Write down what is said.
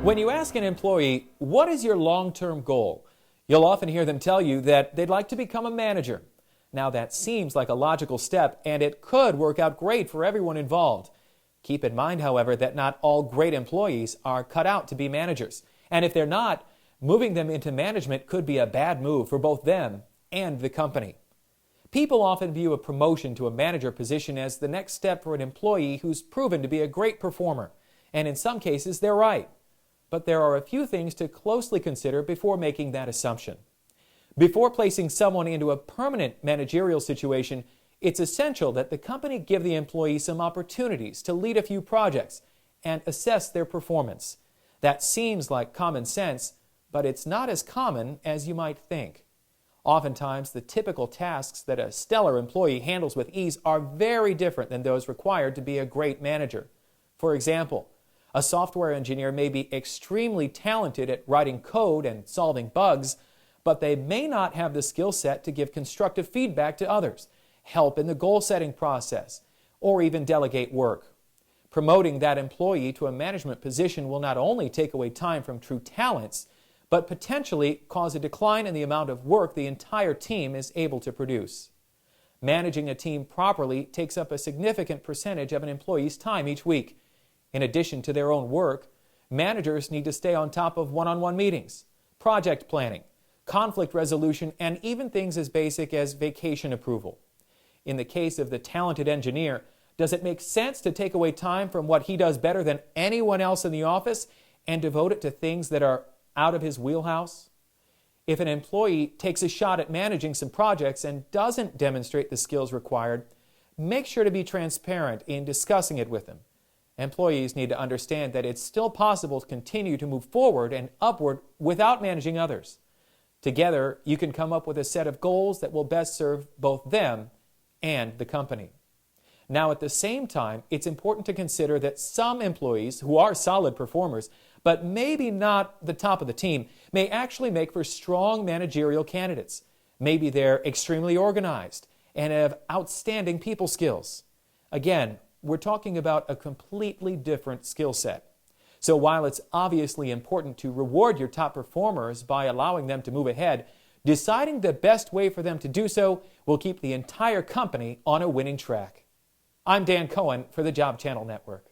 When you ask an employee, what is your long-term goal? You'll often hear them tell you that they'd like to become a manager. Now that seems like a logical step, and it could work out great for everyone involved. Keep in mind, however, that not all great employees are cut out to be managers. And if they're not, moving them into management could be a bad move for both them and the company. People often view a promotion to a manager position as the next step for an employee who's proven to be a great performer. And in some cases, they're right. But there are a few things to closely consider before making that assumption. Before placing someone into a permanent managerial situation, it's essential that the company give the employee some opportunities to lead a few projects and assess their performance. That seems like common sense, but it's not as common as you might think. Oftentimes, the typical tasks that a stellar employee handles with ease are very different than those required to be a great manager. For example, a software engineer may be extremely talented at writing code and solving bugs, but they may not have the skill set to give constructive feedback to others, help in the goal-setting process, or even delegate work. Promoting that employee to a management position will not only take away time from true talents, but potentially cause a decline in the amount of work the entire team is able to produce. Managing a team properly takes up a significant percentage of an employee's time each week. In addition to their own work, managers need to stay on top of one-on-one meetings, project planning, conflict resolution, and even things as basic as vacation approval. In the case of the talented engineer, does it make sense to take away time from what he does better than anyone else in the office and devote it to things that are out of his wheelhouse? If an employee takes a shot at managing some projects and doesn't demonstrate the skills required, make sure to be transparent in discussing it with them. Employees need to understand that it's still possible to continue to move forward and upward without managing others. Together, you can come up with a set of goals that will best serve both them and the company. Now, at the same time, it's important to consider that some employees who are solid performers, but maybe not the top of the team, may actually make for strong managerial candidates. Maybe they're extremely organized and have outstanding people skills. Again, we're talking about a completely different skill set. So while it's obviously important to reward your top performers by allowing them to move ahead, deciding the best way for them to do so will keep the entire company on a winning track. I'm Dan Cohen for the Job Channel Network.